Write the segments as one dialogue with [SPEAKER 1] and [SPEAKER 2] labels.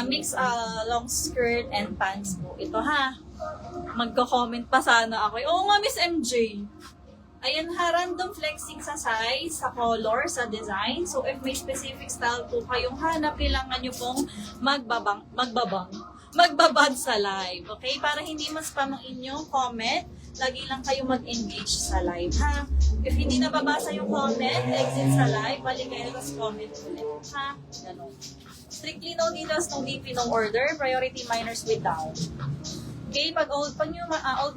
[SPEAKER 1] mix long skirt and pants po. Ito ha. Magko-comment pa sana ako. Oo nga, Miss MJ. Ayan ha, random flexing sa size, sa color, sa design. So if may specific style po kayong hanap, kailangan nyo pong magbabad sa live. Okay? Para hindi mas spam ang inyong comment, lagi lang kayo mag-engage sa live ha. If hindi nababasa yung comment, exit sa live, balik kayo, tapos comment ulit ha. Ganun. Strictly no details, no DP, no order. Priority minors with down. Okay, pag old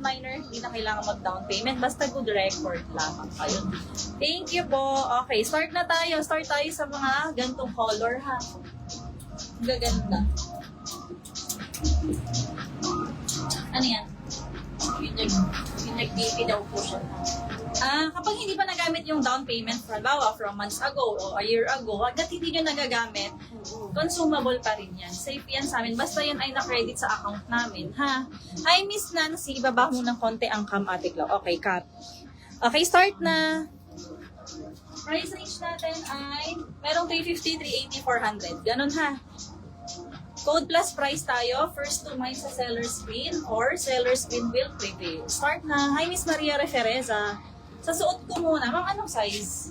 [SPEAKER 1] minor, hindi na kailangan mag-down payment. Basta good record lamang kayo. Thank you po. Okay, start na tayo. Start tayo sa mga gantong color ha. Gaganda. Ano yan? Yung nag-DP daw po siya. Kapag hindi pa nagamit yung down payment, halimbawa from months ago o a year ago, hanggat hindi nyo nagagamit, consumable pa rin yan. Safe yan sa amin. Basta yan ay na-credit sa account namin, ha? Hi, Miss Nancy. Ibaba mo ng konti ang cam, Ate Clau. Okay, cut. Okay, start na. Price range natin ay merong 350, 380, 400. Ganun, ha? Code plus price tayo. First to mind sa seller screen or seller screen will prevail. Start na. Hi, Miss Maria Refereza. Sa suot ko muna. Ma'am, anong size?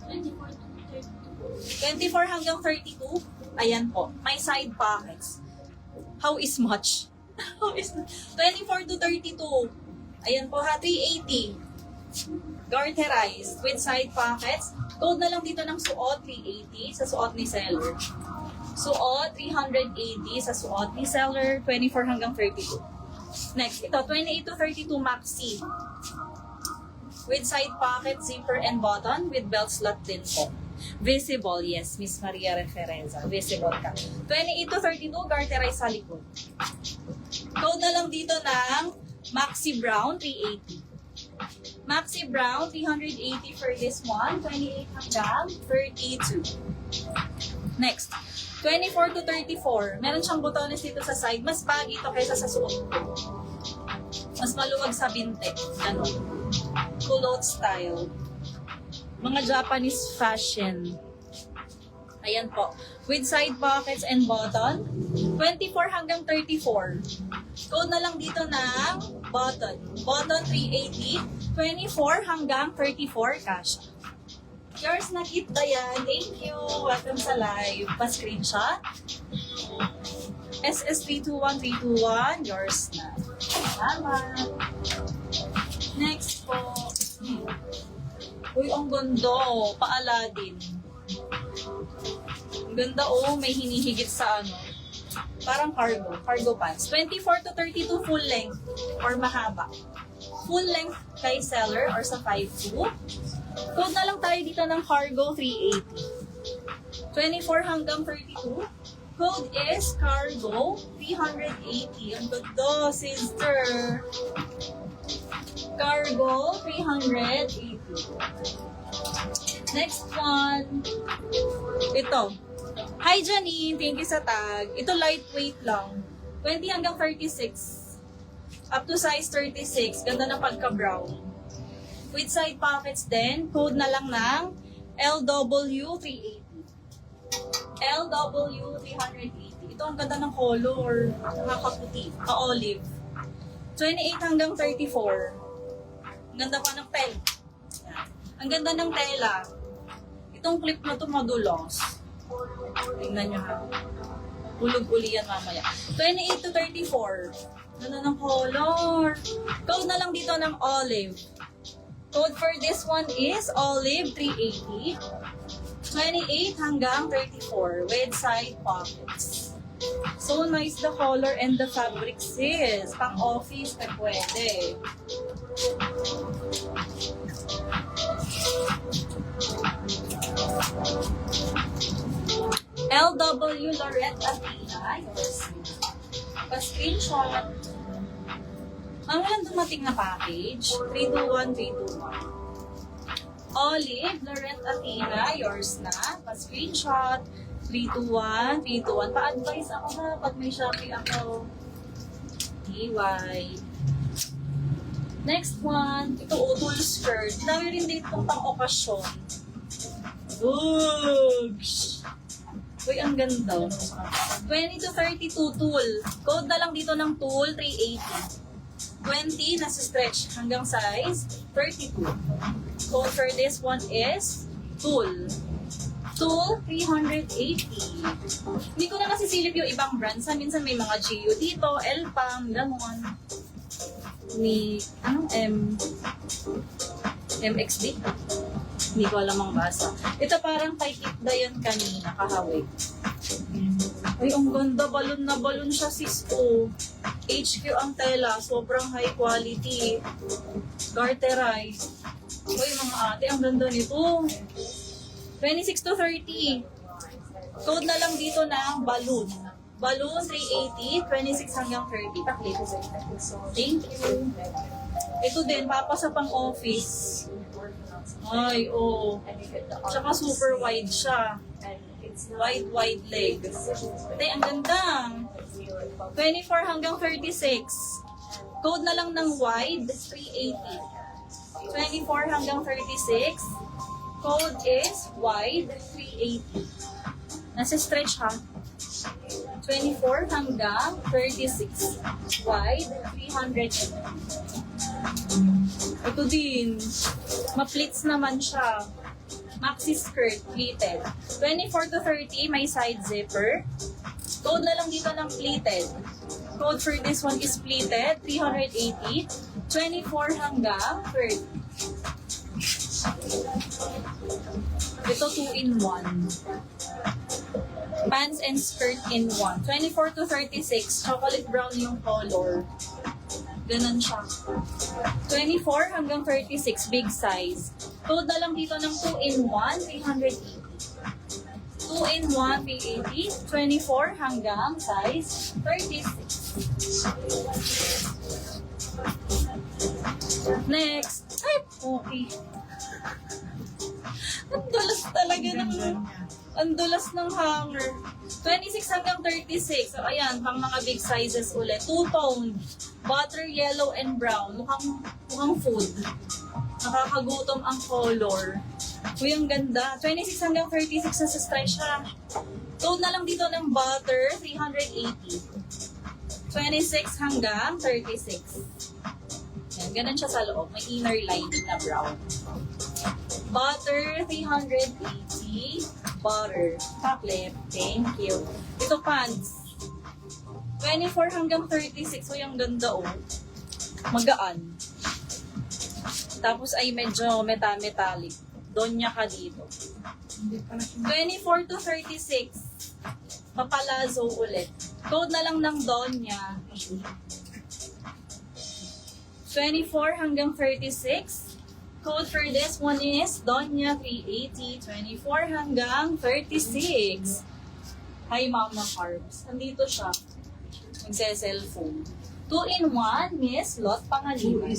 [SPEAKER 1] 24 hanggang 32. Ayan po. May side pockets. How is much? How is 24 to 32. Ayan po ha. 380. Garterized with side pockets. Code na lang dito ng suot. 380 sa suot ni seller. Suot, 380 sa suot ni seller, 24 hanggang 32. Next, ito, 28 to 32 maxi. With side pocket, zipper, and button with belt slot din po. Visible, yes, Miss Maria Refereza. Visible ka. 28 to 32, garterized sa likod. Code na lang dito ng maxi brown, 380. Maxi brown, 380 for this one, 28 hanggang 32. Next, 24 to 34. Meron siyang botones dito sa side. Mas baggy ito kaysa sa suot ko. Mas maluwag sa binte. Ganon. Culotte style. Mga Japanese fashion. Ayan po. With side pockets and button. 24 hanggang 34. Code na lang dito ng button. Button 380. 24 hanggang 34 cash. Yours na kit yan. Thank you. Welcome sa live. Pa-screenshot. SS321321. Yours na. Salamat. Next po. Uy, ang ganda. Pa-Aladdin. Ang ganda may hinihigit sa ano. Parang cargo. Cargo pants. 24 to 32 full length or mahaba. Full length kay seller or sa 5'2". Code na lang tayo dito ng cargo 380. 24 hanggang 32. Code is cargo 380. Ang ganda, sister. Cargo 380. Next one. Ito. Hi, Janine. Thank you sa tag. Ito lightweight lang. 20 hanggang 36. Up to size 36. Ganda na pagka-brown. With side pockets din, code na lang ng LW380. LW380. Ito ang ganda ng color, nakakaputi, ka-olive. 28 hanggang 34. Ang ganda pa ng tela. Ang ganda ng tela. Itong clip na ito madulos. Tingnan nyo ha. Hulog-uli yan mamaya. 28 to 34. Ganda ng color. Code na lang dito ng olive. Code for this one is olive 380. 28 hanggang 34 with side pockets. So nice the color and the fabric, sis. Pang office na pwede. LW Lorette Athena. Yours. Pa-screenshot. Ang walang dumating na package. 321, 321. Olive, Lorette Athena, yours na. Pa-screenshot. 321, 321. Pa-advise ako ha pag may Shopee ako. EY. Next one. Ito, utol skirt. Dami rin dito pang-okasyon. Oops! Uy, ang ganda. 20 to 32 tool. Code na lang dito ng tool, 380. 20 nasa stretch hanggang size 32. Code for this one is tool. Tool, 380. Hindi ko na nasisilip yung ibang brands. Minsan may mga GU dito, Elpam, ganon. MXD. Hindi ko alam ang basa. Ito parang kay Kit Dayan kanina, kahawig. Ay, ang ganda. Balon na balon siya, sis ko. HQ ang tela. Sobrang high quality. Garterized. Uy, mga ate, ang ganda nito. 26 to 30. Code na lang dito ng balloon. Balloon, 380. 26 hanggang 30. Taklit. Thank you. Ito din, papasa pang office. Ay, oo. Tsaka super wide siya. Wide leg. Ate, ang ganda. 24 hanggang 36. Code na lang ng wide, 380. 24 hanggang 36. Code is wide, 380. Nasa stretch ha. 24 hanggang 36. Wide, 300. Ito din. Ma-pleats naman siya. Maxi skirt, pleated. 24 to 30, may side zipper. Code na lang dito ng pleated. Code for this one is pleated, 380. 24 hanggang 30. Ito 2-in-1. Pants and skirt in 1. 24 to 36, chocolate brown yung color. Ganun siya. 24 hanggang 36, big size. Code na lang dito ng 2-in-1, 380. 2-in-1, 380. 24 hanggang size 36. Next. Ay, okay. Ang dulas talaga ang dulas ng hanger. 26 hanggang 36. So, ayan, pang mga big sizes ulit. Two-tone. Butter, yellow, and brown. Mukhang food. Nakakagutom ang color. Uy, ang ganda. 26 hanggang 36 na sa stretch siya. Tone na lang dito ng butter, 380. 26 hanggang 36. Yan, ganun siya sa loob. May inner lining na brown. Butter, 380. Butter. Chocolate. Thank you. Ito pants. 24 hanggang 36. So, yung ganda oh. Magaan. Tapos ay medyo metallic. Donya ka dito. 24 to 36. Papalazo ulit. Code na lang ng Donya. 24 hanggang 36. Code for this one is Donya 380. 24 hanggang 36. Hi, Mama Carbs. Nandito siya. Magse-cellphone. 2-in-1, Miss Lot Pangalinan.